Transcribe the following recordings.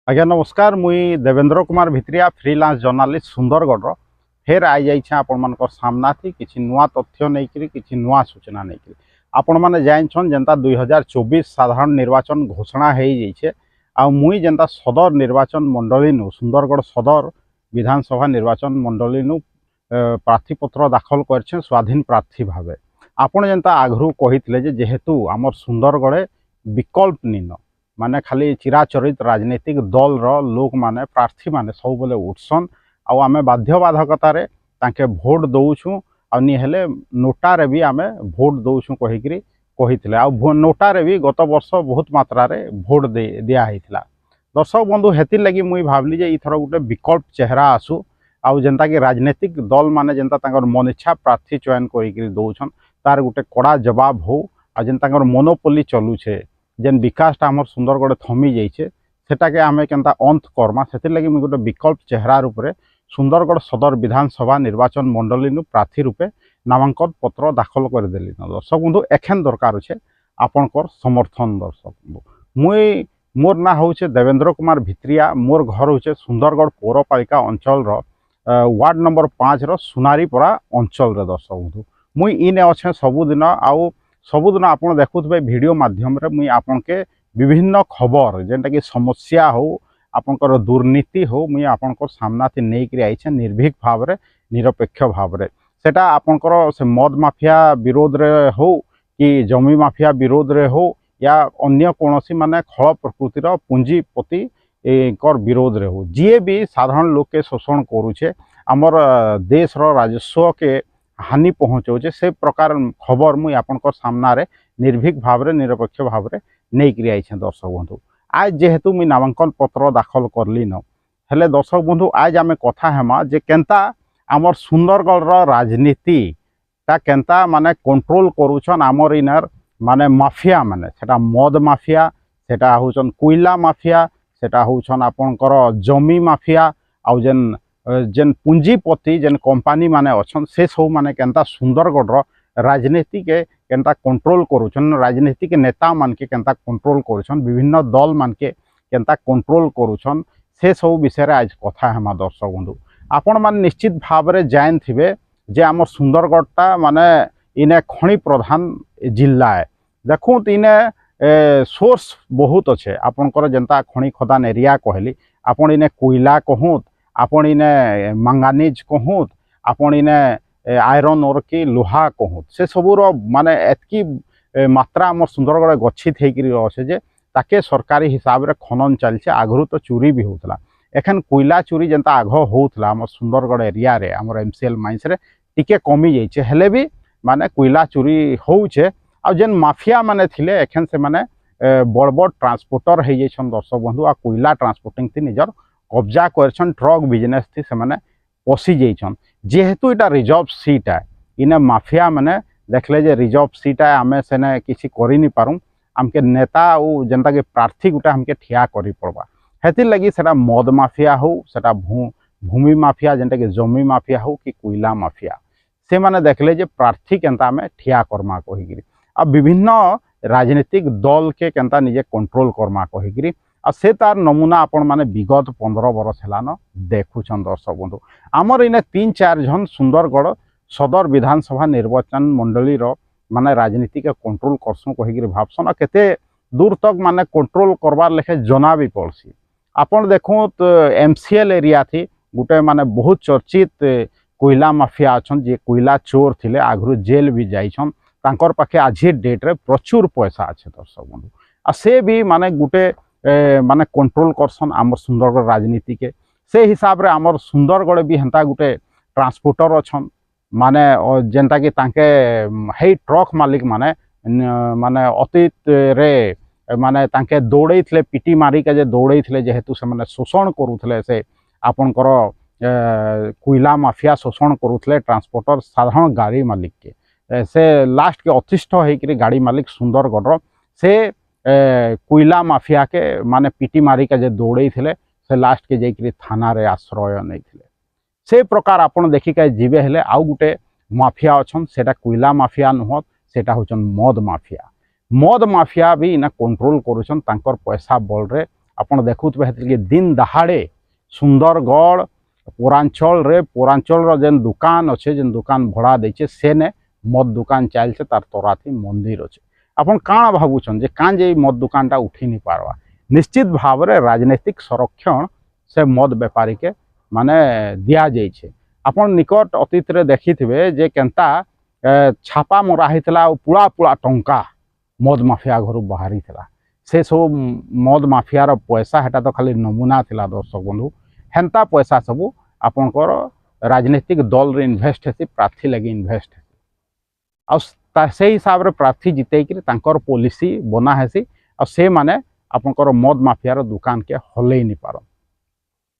आज्ञा नमस्कार मुई देवेंद्र कुमार भित्रिया फ्रीलांस जर्नालीस्ट सुंदरगढ़ फेर आई जाइछे आपण मानकर सामना थी किछि नुआ तथ्य नहीं किछि नुआ सूचना नहीं आपण माने जानछन जनता 2024 साधारण निर्वाचन घोषणा हो जाइछे आ मुई जनता सदर निर्वाचन मंडली नु सुंदरगढ़ सदर विधानसभा निर्वाचन मंडली नु प्रार्थीपत्र दाखल करछे स्वाधीन प्रार्थी भावे आपण जनता आगरू कहितले जे जेहेतु आमर सुंदरगढ़े विकल्प निन माने खाली चिराचरित राजनीतिक दल लोक माने प्रार्थी माने सब बेले उठसन आमे बाध्यबाधकतार तांके भोट दौछू आनी हेले नोटारे भी आमे भोट दौछू कहिकरी कहितले आ नोटारे भी गत वर्ष बहुत मात्रा रे भोट दिया हैतला। दर्शक बंधु हेतिर लगी मुई भावली जे इथर गोटे विकल्प चेहरा आसू आउ जेंता कि राजनीतिक दल माने जेंता तांकर मन इच्छा प्रार्थी चयन करिकरी दौछन तार गोटे कड़ा जवाब हो आ जेन तांकर मोनोपोली चलुछे जेन विकासटा आमर सुंदरगढ़ थमी जाइए सेटाके आमे केनता अंत करमा से लगी मुझे गोटे विकल्प चेहरा रूप से सुंदरगढ़ सदर विधानसभा निर्वाचन मंडली प्रार्थी रूपे नामांकन पत्र दाखल करदेली। दर्शक बंधु एखेन दरकार अच्छे आपणकर समर्थन। दर्शक बंधु मुई मोर ना हूँ देवेंद्र कुमार भित्रिया मोर घर हूँ सुंदरगढ़ पौरपालिका अंचल वार्ड नंबर 5 सुनारीपड़ा अंचल। दर्शक बंधु मुई इने अच्छे सबुदिन आउ सबुदिन आप देखुवे वीडियो माध्यम रे मुई आपन के विभिन्न खबर जेनटा कि समस्या हो आपनकर दुर्नीति हो मुई आपनकर सामना थी नहीं करी आइछे निर्भीक भाव रे निरपेक्ष भाव रे सेटा आपनकर से मद माफिया विरोध रे हो कि जमी माफिया विरोध रे हो या अन्य कोनोसी माने खल प्रकृतिर पूंजीपति कर विरोध रे हो जी भी साधारण लोक के शोषण करूछे आमर देश रो राजस्व के हानि पहुँचाऊे से प्रकार खबर मुई आपनकर सामना रे निर्भीक भाव रे निरपेक्ष भाव रे नहीं करी आइछे। दर्शक बंधु आज जेहेतु मुई नामांकन पत्र दाखल करली न हेले दर्शक बंधु आज आमे कथा हेमा जे केनता आमर सुंदरगढ़ राजनीति ता केनता माने कंट्रोल करूछन आमर इनर माने माफिया माने सेटा मद माफिया सेटा होछन कोयला माफिया सेटा होछन आपनकर जमी माफिया आउ जेन जेन पूंजीपति जेन कंपनी माने अच्छन से सब माने केनता सुंदरगढ़ राजनीति के केनता कंट्रोल करूछन राजनीति के नेता मान के केनता कंट्रोल करूछन विभिन्न दल मान के केनता कंट्रोल करूछन से सब विषय रे आज कथा हेमा। दर्शक बंधु आपण मान निश्चित भाव रे जान थिबे जे हमर सुंदरगढ़टा माने इने खनि प्रधान जिला है देखु इने सोर्स बहुत अच्छे आपनकर जेनता खनि खदान एरिया कहली आपण इने कोयला कहूत आपण इने मंगानीज कहूत आपण इने आयरन ओर कि लोहा कहूत से सबूर माने एतकी मात्रा आम सुंदरगढ़ गच्छित होकर जे ताके सरकारी हिसाब रे खनन चलছে आगरू तो चोरी भी होता एखन कोयला चोरी जेनता आग होता आम सुंदरगढ़ एरिया रे आम एमसीएल माइंस रे टिके कमी जाइए हेले भी माने कोयला चोरी होउछे आ जेन माफिया माने थिले एखन से माने बड़ बड़ ट्रांसपोर्टर हो जाइछन। दर्शक बंधु आ कोयला ट्रांसपोर्टिंग थी निजर कब्जा करछन ट्रक बिजनेस थी से माने पशि जाइछन जेहेतु इटा रिजर्व सीट है इने माफिया माने देखले जे रिजर्व सीट है आमे सेने किसी करि नि पारू आमके नेता और जनता के प्रार्थी गुटा हमके ठिया करी पड़बा हेतिर लगी सेटा मद माफिया हो सेटा भूमि माफिया जेनटा के जमी माफिया हो कि कोयला माफिया से माने देखले जे प्रार्थी केनता में ठिया करमा कहिगिरी आ विभिन्न राजनीतिक दल के केनता निजे कंट्रोल करमा कहिगिरी आ से तार नमूना आपण माने विगत 15 बरस हेलान देखुछन। दर्शक बंधु आमर इने 3-4 जन सुंदरगढ़ सदर विधानसभा निर्वाचन मंडली माने राजनीति के कंट्रोल करसु कहिगिरी भाबसन आ केते दूर तक माने कंट्रोल करबार लेखे जना भी पड़सी आपण देखो तो एमसीएल एरिया थी गुटे माने बहुत चर्चित कोयला माफिया अच्छन जे कोयला चोर थिले आगरू जेल भी जाइछन तांकर पाखे आज डेट रे प्रचुर पैसा अच्छे। दर्शक बंधु आ से भी माने गुटे माने कंट्रोल करसन आमर सुंदरगढ़ राजनीति के से हिसाब रे आमर सुंदरगढ़ भी हेंता गुटे ट्रांसपोर्टर अच्छन माने जेनता कि तांके हे ट्रक मालिक माने माने अतीत रे माने तांके दौड़े थे पिटी मारी के जे दौड़े थे जेहेतु से माने शोषण करूथले से आपनकर कोयला माफिया शोषण करूथले ट्रांसपोर्टर साधारण गाड़ी मालिक के से लास्ट के अतिष्ठ होकर गाड़ी मालिक सुंदरगढ़ से कोयला माफिया के माने पिटी मारी के जे दौड़े थे से लास्ट के जाइए थाना रे आश्रय नहीं थे से प्रकार आपन देखिक जीवे हेले आउ गुटे माफिया अच्छन सेटा कोयला माफिया नुहत सेटा होचन मद माफिया भी इना कंट्रोल करुछन तांकर पैसा बल रे आपण देखुथबे हेतले दिन दहाड़े सुंदरगढ़ पौरांचल जेन दुकान अच्छे जेन दुकान भड़ा देचे सेने मद दुकान चलছে तार तराथी मंदिर अच्छे आपन काण भावुछन जे कां जे मद दुकानटा उठी नहीं पारवा निश्चित भाव में राजनीतिक संरक्षण से मद बेपारी के माने दिया जाइछे आपन निकट अतीत रे देखिथिबे जे केनता छापा मरा होता पुड़ा पुड़ा टंका मद माफिया घर बाहरी थिला से सब मद माफियार पैसा हेटा तो खाली नमूना थिला दर्शक बंधु हेन्ता पैसा सबू आपणकर राजनीतिक दल रे इन्वेस्ट हेसी प्रार्थी लगे इन्वेस्ट हेसी से हिसाब रे प्रार्थी जितेक पॉलिसी बना हेसी आ से माने आपणकर मद माफियार दुकान के हलई नहीं पार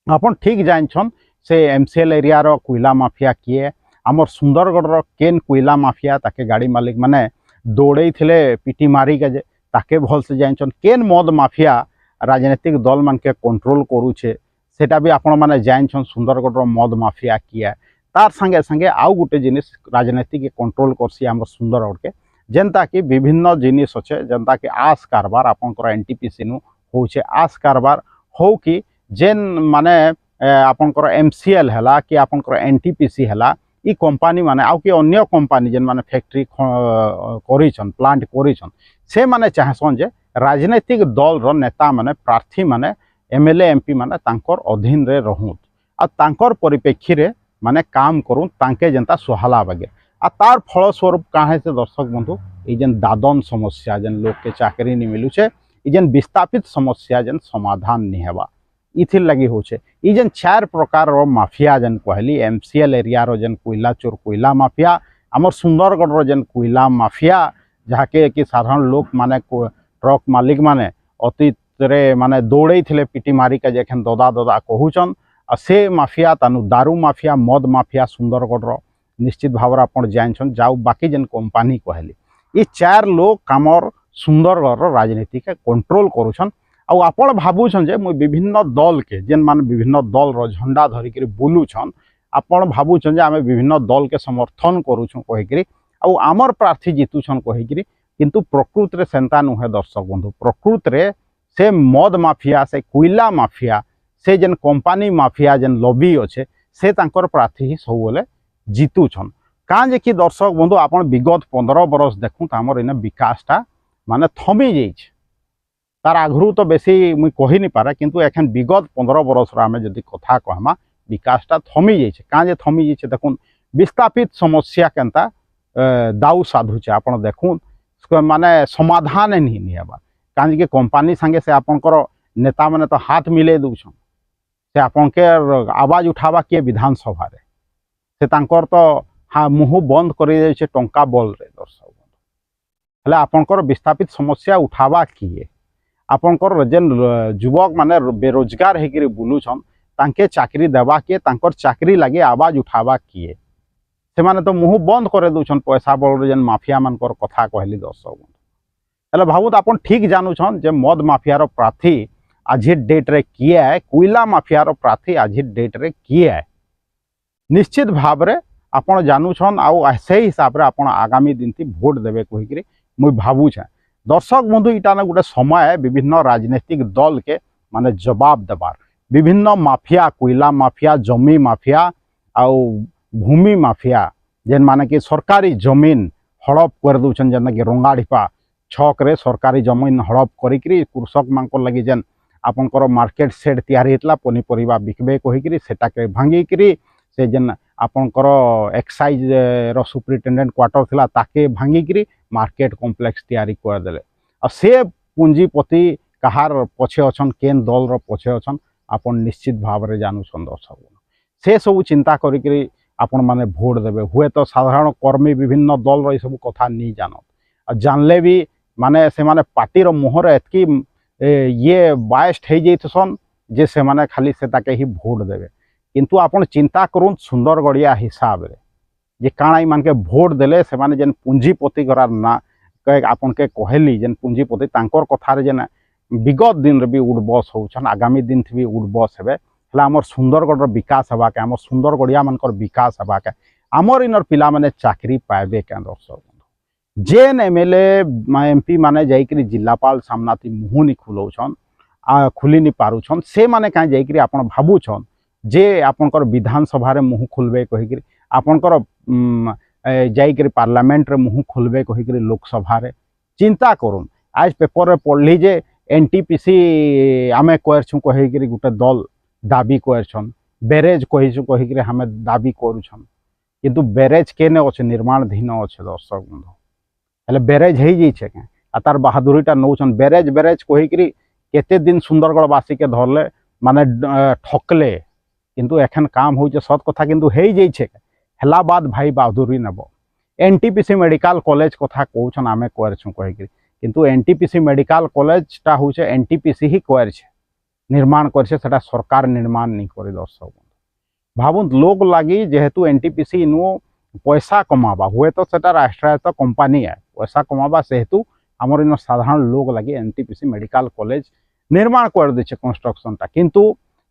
आपन ठीक जानछन से एमसीएल एरिया रो कोयला माफिया किए आमर सुंदरगढ़ केन कोयला माफिया ताके गाड़ी मालिक माने दौड़े थिले पिटी मारी के ताके भल से जानछन केन मद माफिया राजनीतिक दल मान के कंट्रोल करूछे सेटा भी आपण माने जानछन सुंदरगढ़ मद माफिया किए तार संगे संगे आउ गुटे जिनिस राजनीति के कंट्रोल करसी आमर सुंदरगढ़ के जेनता कि विभिन्न जिनिस अच्छे जेनता कि आस कारबार आपनकर एनटीपीसी नु होछे आस कारबार हो कि जेन माने आपनकर एमसीएल हैला कि आपनकर एनटीपीसी हैला ई कंपनी माने आउ कि अन्य कंपनी जेन माने फैक्ट्री करिछन प्लांट करिछन से माने चाहसन जे राजनीतिक दल रो नेता माने प्रार्थी माने एमएलए एमपी माने तांकर अधीन रे रहूत आ तांकर परिप्रेक्षी रे माने काम करूँ तांके जेनता सुहाला बगे आ तार फलस्वरूप काहे से दर्शक बंधु ये जेन दादन समस्या जेन लोग के चाकरी नहीं मिलुचे ये जेन विस्थापित समस्या जेन समाधान नहीं हेबा इथिर लगी होचे ये जेन 4 प्रकार रो माफिया जेन कहली एमसीएल एरिया रो जेन कोयला चोर कोयला माफिया आमर सुंदरगढ़ रो जेन कोयला माफिया जहाँके कि साधारण लोक माने ट्रक मालिक माने अतीत रे माने दौड़े थिले पिटी मारी के जेखन ददा ददा कहूचन आ से माफिया तानु दारू माफिया मद माफिया सुंदरगढ़ रो निश्चित भाव आप जानछन जाऊ बाकी जेन कंपनी कहली ये 4 लोग कामर सुंदरगढ़ राजनीति के कंट्रोल करुछन आ आपण भाबुछन जे मुई विभिन्न दल के जेन मान विभिन्न दल रो झंडा धरिक बुलुछन आपण भाबुछन जे आमे विभिन्न दल के समर्थन करुछन कहिकरी आ आमर प्रार्थी जीतुछन कहिकरी किंतु प्रकृत रे सेंता नुहे दर्शक बंधु प्रकृत रे से मद माफिया से कोयला माफिया से जेन कंपनी माफिया जेन लॉबी अच्छे से तांकर प्रार्थी ही सब जीतुछन काँ जे कि दर्शक बंधु आपन विगत 15 बरस देखूँ आमर इन विकासटा माने थमी जाइए तार आगु तो बेसी मुई कही नहीं पारे किंतु एखन विगत 15 बरस आम जदि कथा कहमा विकासटा थमी जाइए काँ जे थमी जाइए देखुन विस्थापित समस्या केनता दाऊ साधुचे आपन देखुन माने समाधान नहीं हेबा काँ कि कंपनी संगे से आपनकर नेता माने तो हाथ मिले दूछन से आपन के आवाज उठावा किए विधानसभा रे से तांकर तो हाँ मुँह बंद कर टंका बल रे दर्शक हेले आपनकर विस्थापित समस्या उठावा किए आपनकर जेन युवक माने बेरोजगार होकर बुलुछन तांके चाकरी देवा किए तांकर चाकरी लगे आवाज उठावा किए से माने तो मुँह बंद कर दूछन पैसा बल जेन माफिया मानकर कथा कहली दर्शक हेले भावुत आपन ठीक जानूछन जे मद माफियार प्रार्थी आज डेट रे किए है कोयला माफियार प्रार्थी आज डेट रे किए है निश्चित भाव रे आपण जानूछन आउ से हिसाब रे आपण आगामी दिन थी भोट देवे कहिकरी मुई भावुछे दर्शक बंधु इटा ना गोटे समय है विभिन्न राजनीतिक दल के माने जवाब देवार विभिन्न माफिया कोयला माफिया जमी माफिया आउ भूमि माफिया जेन माने कि सरकारी जमीन हड़प कर दूछन जेन कि रंगाढ़िपा छक रे सरकारी जमीन हड़प करिकरी कृषक मानकर लगी जेन आपनकर मार्केट सेट तैयारी हेतला पनीपरिया बिकबे कहिकरी सेटाके भांगिकरी से जेन आपनकर एक्साइज रो सुपरिटेंडेंट क्वार्टर थिला ताके भांगिकरी मार्केट कॉम्प्लेक्स तैयारी कर देले आ से पूंजीपति कहार पछे अछन केन दल रो पछे अछन आपन निश्चित भाव रे जानूछन दर्शक से सब चिंता करिकरी आपण माने भोट देबे हुए तो साधारण कर्मी विभिन्न दल रो सब कथा नहीं जानत जानले भी माने से माने पार्टी रो मुहर एतकी ये बायस्ड हो जाइथसन जे से माने खाली से ताके ही भोट देवे किंतु आपण चिंता करूँ सुंदरगढ़िया हिसाब रे जे काणाई मान के भोट देले से माने जेन पूंजीपति करार ना आपन के कहली जेन पूंजीपति तांकर कथा रे जेन विगत दिन रे भी उड़बस होछन आगामी दिन थी भी उड़बस हेबे हला हमर सुंदरगढ़ विकास हवा के हमर सुंदरगढ़िया मानकर विकास हवा के हमर इनर पिला माने चाकरी पाइबे के दर्शक जेन एमएलए एमपी माने जाइकरी जिलापाल सामना थी मुँह नहीं खुलौछन खुली नहीं पारुछन से माने कहीं जाइकरी आपण भाबुछन जे आपनकर विधानसभा रे मुँह खुलबे कहिकरी आपनकर जाइकरी पार्लियामेंट रे मुँह खुलबे कहिकरी लोकसभा रे चिंता करूँ आज पेपर रे पढ़ली जे एनटीपीसी आमे कहरछु कहिकरी गुटे दल दाबी करछन बेरेज कहिछु कहिकरी हमें दाबी करूछन किंतु बेरेज केने अच्छे निर्माणधीन अच्छे दर्शक बंधु हेले बेरेज हो जाइए क्या आ तार बहादुरीटा नौछन बेरेज बेरेज कहिकरी केते दिन सुंदरगढ़वासी के धरले माने ठकले किंतु एखन काम हो सत कथा किंतु हो जाइए हेला बाद भाई बहादुरी नेब एनटीपीसी मेडिकल कॉलेज कथा कहछन आमे कहरछु कहिकरी किंतु एनटीपीसी मेडिकल कॉलेजटा हूँ एनटीपीसी ही कर निर्माण कर सरकार निर्माण नहीं करे दर्शक भावुन लोक लगी जेहेतु एनटीपीसी इनु पैसा कमावा हुए तो सेटा राष्ट्रायत्त कंपनी है पैसा कमावा से हेतु आमर इन साधारण लोक लगी एनटीपीसी मेडिकल कॉलेज निर्माण कर दे कंस्ट्रक्शनटा किंतु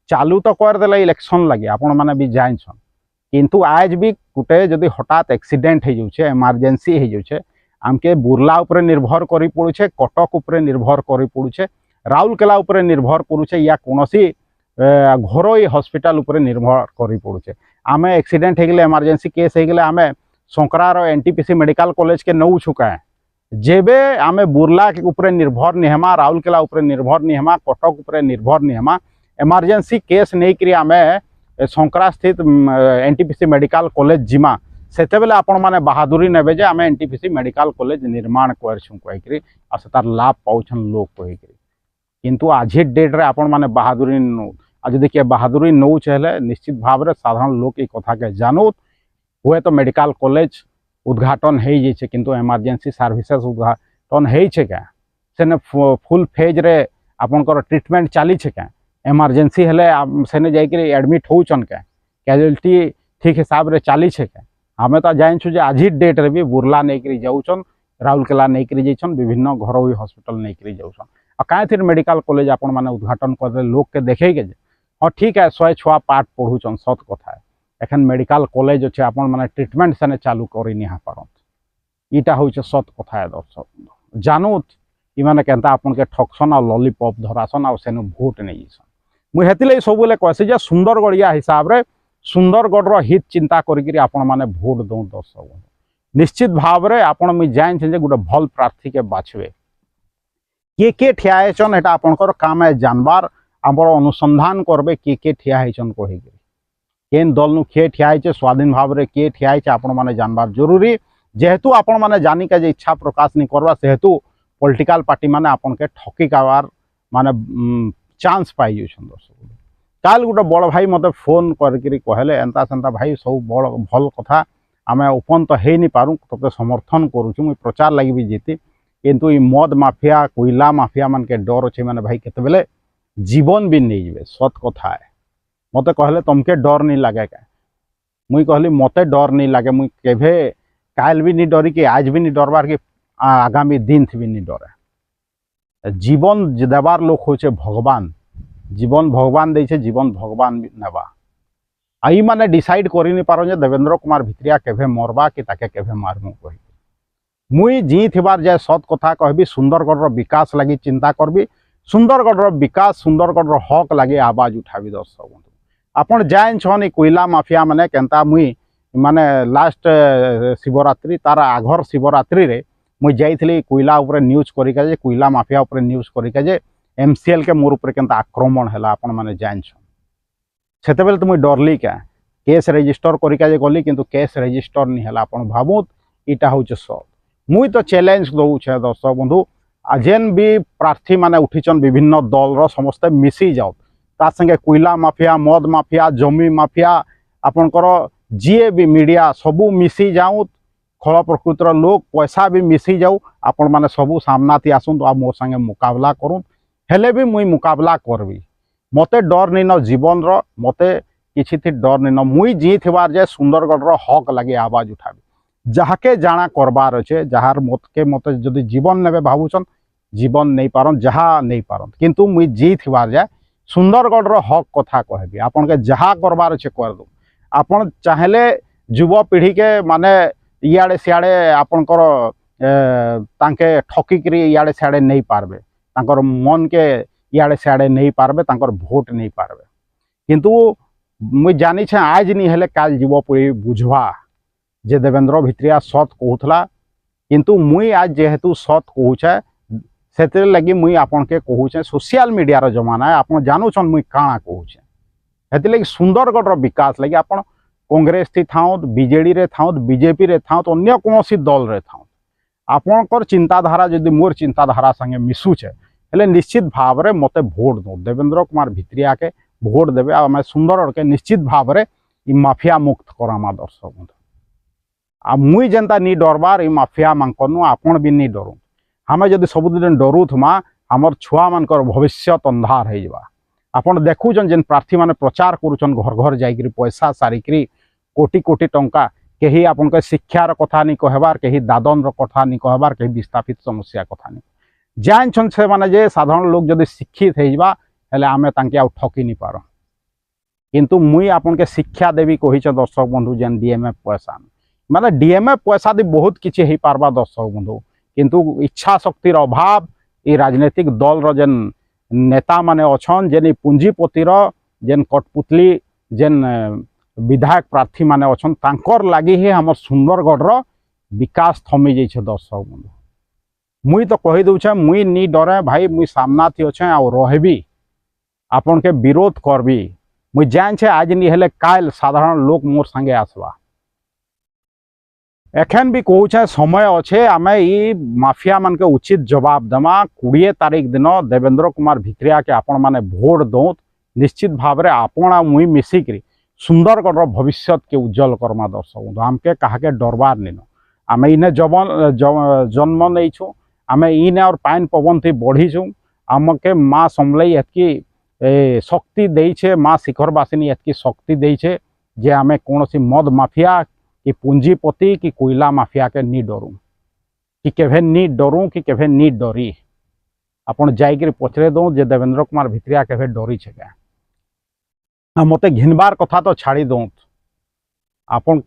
चालू तो करदे इलेक्शन लगे आपण मैंने भी जानछन किंतु आज भी गोटे जदि हठात एक्सीडेंट हो जाए इमरजेंसी हो जाए आमके बुर्ला उपरे निर्भर करी पड़ुछे कटक उपरे निर्भर करी पड़ुछे राउरकेला उपरे निर्भर करुछे या कोनोसी घरोई हॉस्पिटल उपरे निर्भर करी पड़ुछे आमे एक्सीडेंट हो गले इमरजेंसी केस हो गले आमे संकरार एनटीपीसी मेडिकल कॉलेज के नौ छुका है जेबे आमे बुर्ला के उपरे निर्भर नहीं हेमा राउरकेला उपरे निर्भर नहीं हेमा कटक उपरे निर्भर नहीं हेमा इमरजेंसी केस नहीं करी आमे संकरा स्थित एनटीपीसी मेडिकल कॉलेज जिमा सेते बेले आपण माने बहादुरी नेबे जे आमे एनटीपीसी मेडिकल कॉलेज निर्माण करछु कहिकरी आ से तार लाभ पाउछन लोक कहिकरी किंतु आज डेट रे आपण माने बहादुरी नौ आज देखिए बहादुरी नौ चले निश्चित भाव रे साधारण लोक ई कथा के जानूत हुए तो मेडिकल कॉलेज उद्घाटन हो जाइए किंतु इमरजेंसी सर्विसेज उद्घाटन हो क्या सेने फुल फेज रे आपनकर ट्रीटमेंट चली क्या इमरजेंसी हेले सेने जाइकरी एडमिट होचन क्या कैजुअलिटी ठीक हिसाब रे चली क्या हमें तो जानछु जे आज डेट रे भी बुर्ला नहीं करी जाउछन राउरकेला नहीं करी जाइछन विभिन्न घरोई हॉस्पिटल नहीं करी जाउछन आ काहे थिर मेडिकल कॉलेज आपण माने उद्घाटन कर लोक के देखे के हाँ ठीक है 100 छुआ पाठ पढ़ुछन सत कथा है एखन मेडिकल कॉलेज अच्छे आपण माने ट्रीटमेंट सेने चालू करी नहीं पारत इटा हूँ सत कथा है दर्शक जानूत इमाने केनता आपन के ठकसन आ लॉलीपॉप धरासन आ सेनु भोट नहीं जासन मुई हेतिले सब बेले कहसी जे सुंदरगढ़िया हिसाब रे सुंदरगढ़ हित चिंता करी आपण माने भोट दो दर्शक निश्चित भाव रे आपण मुई जान जे गोटे भल प्रार्थी के बाछबे के ठिया हेचन एटा आपनकर काम है जानबार आमर अनुसंधान करबे के ठिया हेचन कहिकरी केन दल नु किए ठिया है स्वाधीन भाव रे किए ठिया है आपण माने जानबार जरूरी जेहेतु आपण माने जानी के इच्छा प्रकाश नहीं करवा सेहेतु पॉलिटिकल पार्टी माने आपण के ठकी कावार माने चांस पाई जाउछन दर्शक काल गोटे बड़ भाई मते फोन करके कहले एंता सेंता भाई सब बड़ भल कथा आमे ओपन तो हे नहीं पारू तते समर्थन करूछु मुई प्रचार लगी भी जीती किंतु ई मद माफिया कोयला माफिया मन के डर अच्छे माने भाई केते बेले जीवन भी नहीं जीवे सत कथा है मते कहले तुमके डर नहीं लगे क्या मुई कहली मते डर नहीं लगे मुई केभे काल भी नहीं डरी कि आज भी नहीं डरबार कि आगामी दिन भी नहीं डरे जीवन देवार लोक होचे भगवान जीवन भगवान दे जीवन भगवान नेबा आई माने डिसाइड करि नहीं पारो जे देवेंद्र कुमार भित्रिया केभे मरबा कि ताके केभे मारमु कहि मुई जी थिबार जे सत कथा कहबी सुंदरगढ़ विकास लगी चिंता करबी सुंदरगढ़ विकास सुंदरगढ़ हक लगे आवाज उठाबी दर्शक बंधु आपण जान छन कोयला माफिया माने केनता मुई माने लास्ट शिवरात्रि तार आघर शिवरात्रि रे मुई जाइथली कोयला ऊपर न्यूज करिका जे कोयला माफिया ऊपर न्यूज करिका जे एमसीएल के मोर ऊपर केनता आक्रमण हैला आपण माने जान छन सेते बेले तो मुई डरली क्या केस रजिस्टर करिका जे गली किंतु केस रजिस्टर नहीं हैला आपण भाबुत इटा होचे सब मुई तो चैलेंज दउ छे दर्शक बंधु जेन भी प्रार्थी माने उठिचन विभिन्न दल रो समस्त मिसी जाओ ता संगे कोयला माफिया मद माफिया जमी माफिया आपनकर जीए भी मीडिया सबू मिसी जाऊँ खल प्रकृतिर लोक पैसा भी मिसी जाऊ आपण माने सबू सामना थी आसतु आ मो संगे मुकाबला करूँ हेले भी मुई मुकाबला करबी मते डर नहीं न जीवन रो मते किछि थी डर नहीं न मुई जी थिबार जे सुंदरगढ़ रो हक लगे आवाज उठाबी जहाके जाना करबार अच्छे जहार मत के मत जदि जीवन नेबे भावुचन जीवन नहीं पारन जहा नहीं पारन किंतु मुई जी थिबार जाए सुंदरगढ़ रो हक कथा कहबी आपन के जहा करबार अच्छे कर दो आपन चाहेले युवपीढ़ी के माने इयाड़े सियाड़े आपनकर तांके ठकिकरी इयाड़े सियाड़े नहीं पारबे तांकर मन के इे सियाड़े नहीं पारबे तांकर भोट नहीं पारबे किंतु मुई जानी छे आज नहीं हेले काल युवपीढ़ी बुझवा जे देवेंद्र भित्रिया सत कहूला किंतु मुई आज जेहेतु सत कहूचे से लगी मुई आपन के कहूचे सोशल मीडिया जमाना है आपन जानूछन मुई काଣା कहूचे हेति लगी सुंदरगढ़ विकास लगी आपन कांग्रेस थी थाउत बीजेडी रे थाउत बीजेपी रे थाउत अन्य कौनसी दल रे थाउत आपणकर चिंताधारा जदि मोर चिंताधारा संगे मिशुचे हेले निश्चित भाव में मते भोट दो देवेंद्र कुमार भित्रिया के भोट देवे आम सुंदरगढ़ के निश्चित भाव में माफिया मुक्त करामा दर्शक बंधु आ मुई जेनता नी डरबार माफिया मानकनु आपण भी नी डरू हमें जदि सबुदिन डरुथमा आमर छुआ मानकर भविष्य अंधार हो जावा आपन देखुछन जेन प्रार्थी माने प्रचार करुछन घर घर जाइकरी पैसा सारिकरी कोटी कोटी टंका कहीं आपन के शिक्षार कथा नहीं कहबार कहीं दादन कथा नहीं कहबार कहीं विस्थापित समस्या कथा नहीं जानछन से माने जे साधारण लोग जदि शिक्षित हो जावा हेले आमे तांके आ ठकी नहीं पार किंतु मुई आपन के शिक्षा देवी कही दर्शक बंधु जेन डीएमएफ पैसा माने डीएमएफ पैसा दी बहुत किसी हो पार्बा दर्शक बंधु किंतु इच्छा शक्तिर अभाव ये राजनीतिक दल रो जेन नेता माने अछन जेन पूंजीपतिर जेन कटपुतली जेन विधायक प्रार्थी माने अछन तांकर लागी ही हमर सुंदरगढ़ रो विकास थमी जाइछे दर्शक बंधु मुई तो कही दूचे मुई नी डरे भाई मुई सामना थी अच्छे आ रहबी आपन के विरोध करबी मुई जान छे आज नी हेले काल साधारण लोक मोर संगे आसवा एखन भी कहूचे समय अच्छे आमे ई माफिया मान के उचित जवाब देमा 20 तारीख दिन देवेंद्र कुमार भित्रिया के आपण माने भोट दौत निश्चित भाव में आपण आ मुई मिसिकरी सुंदरगढ़ भविष्य के उज्जवल करमा दर्शक हमके कहा के डरबार नहीं आम इने जन्म नहीं छू आम इने और पाइन पवन थी बढ़ीचु आमके माँ समलई एतकी शक्ति देछे माँ शिखरवासिनी एतकी शक्ति देछे जे आम कौन मद माफिया कि पूंजीपति कि कोयला माफिया के नी डरू कि केभे नी डरू कि केभे नी डरी आपन जाइक पचरे दो जे देवेंद्र कुमार भित्रिया केभे डरी छे क्या मते घिनबार कथा तो छाड़ी दो आपन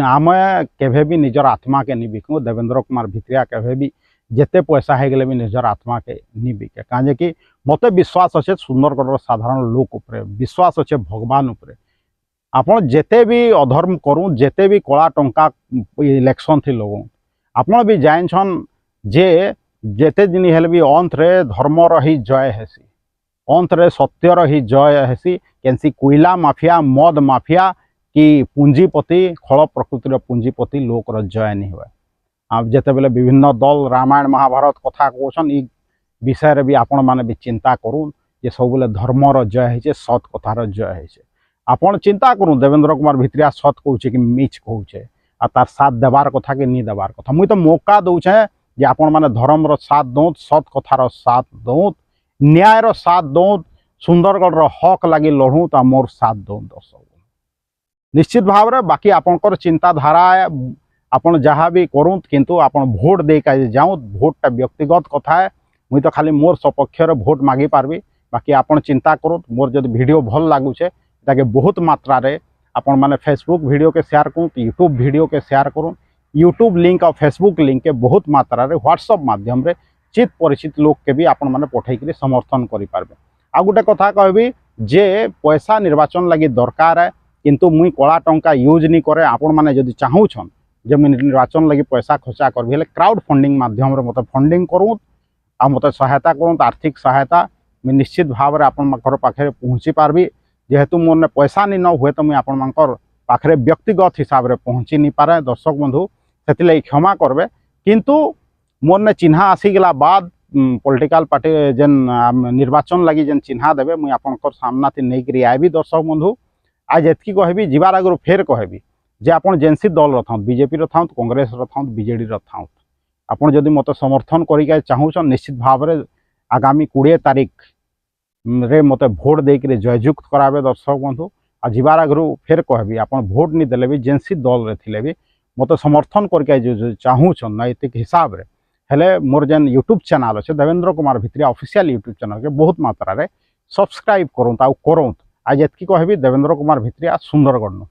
आम केभे भी निजर आत्मा के नी बिकू देवेंद्र कुमार भित्रिया केभे भी जेते पैसा हो गले भी निजर आत्मा के नी बिके कहे कि मते विश्वास अच्छे सुंदरगढ़ साधारण लोक उपरे विश्वास अच्छे भगवान उपरे आपन जेते भी अधर्म करूँ जेते भी कला टंका इलेक्शन थी लोगों आपन भी जानछन जे जेते दिन हेले भी अंत रे धर्म रही जय हेसी अंत रे सत्य रही जय हेसी केनसी कोयला माफिया मद माफिया कि पूंजीपति खल प्रकृतिर पूंजीपति लोक जय नहीं हुए आप जिते बेले विभिन्न दल रामायण महाभारत कथा कहन ई विषय रे भी आपण माने भी चिंता करूँ जे सब बेले धर्मर जय है सत कथार जय है आपण चिंता करूँ देवेंद्र कुमार भित्रिया सत कहूचे कि मिछ कहूचे आ तार साथ देवार कथा कि नी देवार कथा मुई तो मौका दूचे जे आपण माने धर्मर साथ दौत सत कथार साथ दौत न्यायर साथ दौत सुंदरगढ़ हक लगी लड़ू तो मोर साथ दौत दर्शक निश्चित भाव में बाकी आपणकर चिंताधारा आपन जहाँ भी करूँ किंतु आपन भोट दे जाऊँ भोटा व्यक्तिगत कथा है मुई तो खाली मोर सपक्ष भोट मागी पार्बी बाकी आपन चिंता करूँ मोर जब वीडियो भल लगुचे ताके बहुत मात्रा रे आपन माने फेसबुक वीडियो के शेयर करूँ यूट्यूब वीडियो के शेयर करूँ यूट्यूब लिंक और फेसबुक लिंक के बहुत मात्रा रे व्हाट्सएप माध्यम रे चित परिचित लोग के भी आपन माने पठेकरी समर्थन करि पारबे आ गोटे कथा कहबी जे पैसा निर्वाचन लगी दरकार है किंतु मुई कला टंका यूज नहीं करे आपण माने जदि चाहूछन जे मुई निर्वाचन लगी पैसा खर्चा करबी हेले क्राउड फंडिंग माध्यम रे मते फंडिंग करूँ आ मते सहायता करूँ आर्थिक सहायता मैं निश्चित भाव में आपण घर पाखे पहुँची पार्बी जेहेतु मोर पैसा नहीं न हुए तो मुझे आपण पाखे व्यक्तिगत हिसाब से पहुँची नहीं पारे दर्शक बंधु से क्षमा करबे किंतु मोर ने चिन्हा आसीगला बाद पॉलिटिकल पार्टी जेन निर्वाचन लगी जेन चिन्हा देवे मुझे आपंकर सामना थी नहीं करी आबी दर्शक बंधु आज एतकी कहबी जीवार आगु फेर कहबी जे आपन जेनसी दल रथाउत बीजेपी रथाउत कांग्रेस रथाउत बीजेडी रथाउत आपन जदि मत समर्थन करिके चाहूछन निश्चित भाव में आगामी 20 तारीख रे मते भोट देकर जययुक्त करावे दर्शक बंधु आ जीवार आगु फेर कहबी आपन भोट नहीं देले भी जेनसी दल रे थिले भी मत समर्थन करके जो चाहूछन नैतिक हिसाब रे हेले मोर जेन यूट्यूब चैनल अच्छे Devendra Kumar Bhitriya official YouTube channel के बहुत मात्रा रे सब्सक्राइब करूँ करूँ आज एतकी कहबी देवेंद्र कुमार भित्रिया सुंदरगढ़।